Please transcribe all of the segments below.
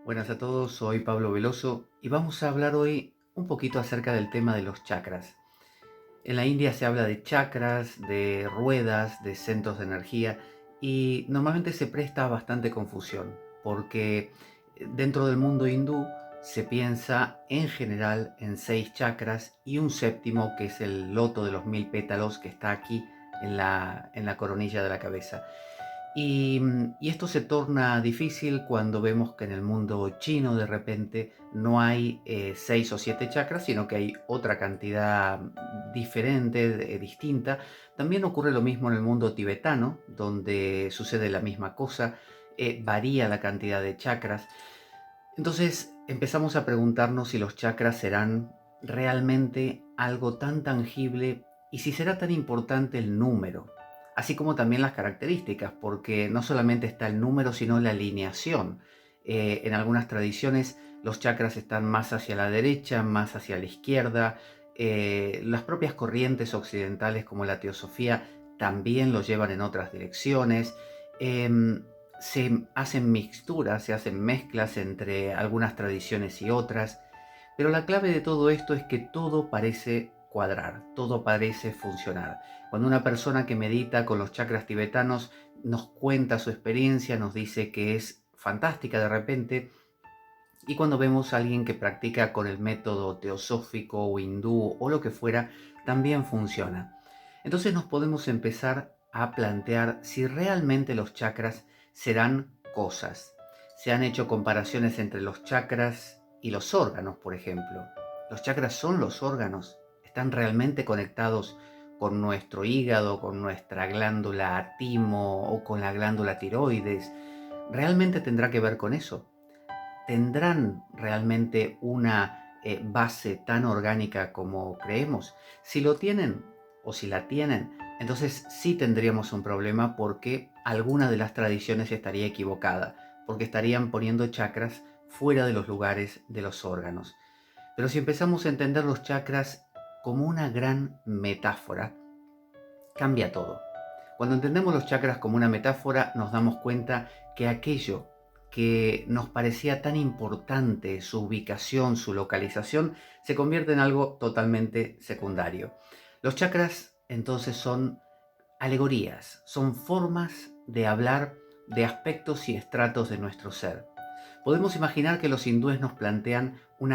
Buenas a todos, soy Pablo Veloso y vamos a hablar hoy un poquito acerca del tema de los chakras. En la India se habla de chakras, de ruedas, de centros de energía y normalmente se presta bastante confusión porque dentro del mundo hindú se piensa en general en 6 chakras y un séptimo que es el loto de los 1000 pétalos que está aquí en la coronilla de la cabeza. Y esto se torna difícil cuando vemos que en el mundo chino de repente no hay 6 o 7 chakras, sino que hay otra cantidad diferente, distinta. También ocurre lo mismo en el mundo tibetano, donde sucede la misma cosa, varía la cantidad de chakras. Entonces empezamos a preguntarnos si los chakras serán realmente algo tan tangible y si será tan importante el número, así como también las características, porque no solamente está el número, sino la alineación. En algunas tradiciones los chakras están más hacia la derecha, más hacia la izquierda. Las propias corrientes occidentales como la teosofía también lo llevan en otras direcciones. Em, Se hacen mixturas, se hacen mezclas entre algunas tradiciones y otras, pero la clave de todo esto es que todo parece cuadrar, todo parece funcionar. Cuando una persona que medita con los chakras tibetanos nos cuenta su experiencia, nos dice que es fantástica de repente, y cuando vemos a alguien que practica con el método teosófico o hindú o lo que fuera, también funciona. Entonces nos podemos empezar a plantear si realmente los chakras serán cosas. Se han hecho comparaciones entre los chakras y los órganos, por ejemplo. ¿Los chakras son los órganos? ¿Están realmente conectados con nuestro hígado, con nuestra glándula timo o con la glándula tiroides? ¿Realmente tendrá que ver con eso? ¿Tendrán realmente una base tan orgánica como creemos? Si lo tienen o si la tienen, entonces sí tendríamos un problema porque alguna de las tradiciones estaría equivocada, porque estarían poniendo chakras fuera de los lugares de los órganos. Pero si empezamos a entender los chakras como una gran metáfora, cambia todo. Cuando entendemos los chakras como una metáfora, nos damos cuenta que aquello que nos parecía tan importante, su ubicación, su localización, se convierte en algo totalmente secundario. Los chakras entonces son alegorías, son formas de hablar de aspectos y estratos de nuestro ser. Podemos imaginar que los hindúes nos plantean un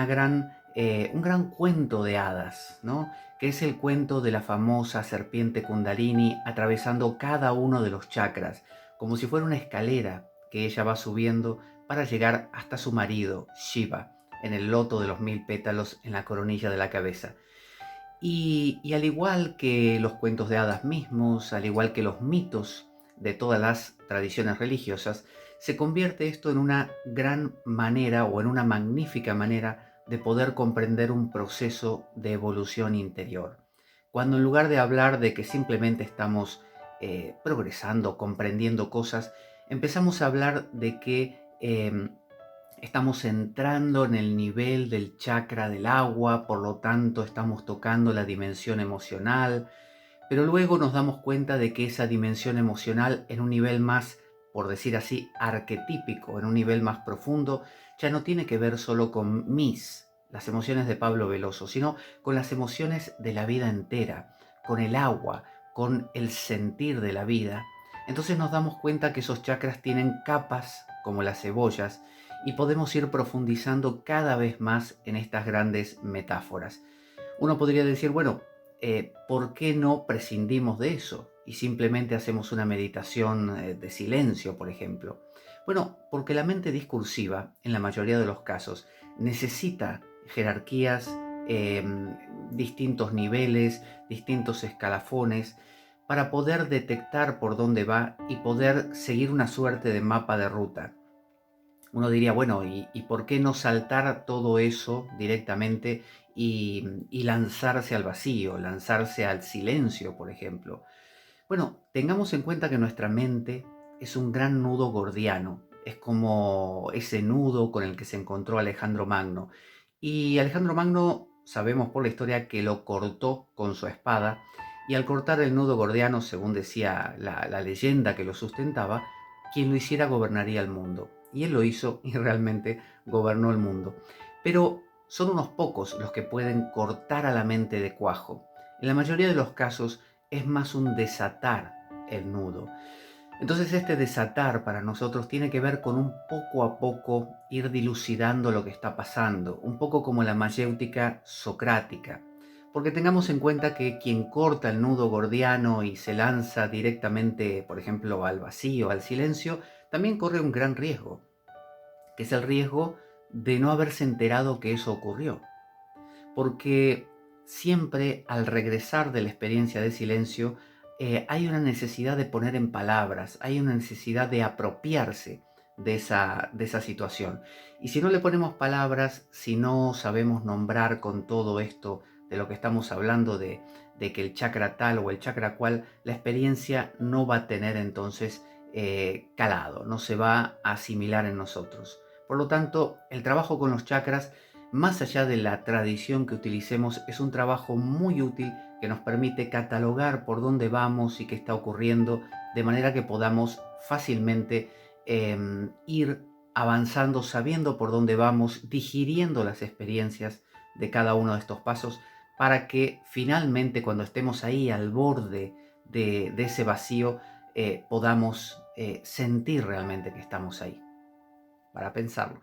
gran cuento de hadas, ¿no? Que es el cuento de la famosa serpiente Kundalini atravesando cada uno de los chakras, como si fuera una escalera que ella va subiendo para llegar hasta su marido, Shiva, en el loto de los 1000 pétalos en la coronilla de la cabeza. Y al igual que los cuentos de hadas mismos, al igual que los mitos de todas las tradiciones religiosas, se convierte esto en una gran manera o en una magnífica manera de poder comprender un proceso de evolución interior. Cuando en lugar de hablar de que simplemente estamos progresando, comprendiendo cosas, empezamos a hablar de que estamos entrando en el nivel del chakra del agua, por lo tanto estamos tocando la dimensión emocional, pero luego nos damos cuenta de que esa dimensión emocional en un nivel más, por decir así, arquetípico, en un nivel más profundo, ya no tiene que ver solo con las emociones de Pablo Veloso, sino con las emociones de la vida entera, con el agua, con el sentir de la vida. Entonces nos damos cuenta que esos chakras tienen capas como las cebollas y podemos ir profundizando cada vez más en estas grandes metáforas. Uno podría decir, bueno, ¿por qué no prescindimos de eso y simplemente hacemos una meditación de silencio, por ejemplo? Bueno, porque la mente discursiva, en la mayoría de los casos, necesita jerarquías, eh, distintos niveles, distintos escalafones, para poder detectar por dónde va y poder seguir una suerte de mapa de ruta. Uno diría, bueno, ¿y por qué no saltar todo eso directamente y lanzarse al vacío, lanzarse al silencio, por ejemplo? Bueno, tengamos en cuenta que nuestra mente es un gran nudo gordiano, es como ese nudo con el que se encontró Alejandro Magno. Y Alejandro Magno, sabemos por la historia que lo cortó con su espada, y al cortar el nudo gordiano, según decía la leyenda que lo sustentaba, quien lo hiciera gobernaría el mundo. y Él lo hizo y realmente gobernó el mundo. Pero son unos pocos los que pueden cortar a la mente de cuajo. En la mayoría de los casos es más un desatar el nudo. Entonces este desatar para nosotros tiene que ver con un poco a poco ir dilucidando lo que está pasando, un poco como la mayéutica socrática. Porque tengamos en cuenta que quien corta el nudo gordiano y se lanza directamente, por ejemplo, al vacío, al silencio, también corre un gran riesgo, que es el riesgo de no haberse enterado que eso ocurrió. Porque siempre al regresar de la experiencia de silencio, hay una necesidad de poner en palabras, hay una necesidad de apropiarse de esa situación. Y si no le ponemos palabras, si no sabemos nombrar con todo esto de lo que estamos hablando, de que el chakra tal o el chakra cual, la experiencia no va a tener entonces calado, no se va a asimilar en nosotros. Por lo tanto, el trabajo con los chakras, más allá de la tradición que utilicemos, es un trabajo muy útil que nos permite catalogar por dónde vamos y qué está ocurriendo, de manera que podamos fácilmente ir avanzando, sabiendo por dónde vamos, digiriendo las experiencias de cada uno de estos pasos, para que finalmente cuando estemos ahí al borde de ese vacío, podamos sentir realmente que estamos ahí, para pensarlo.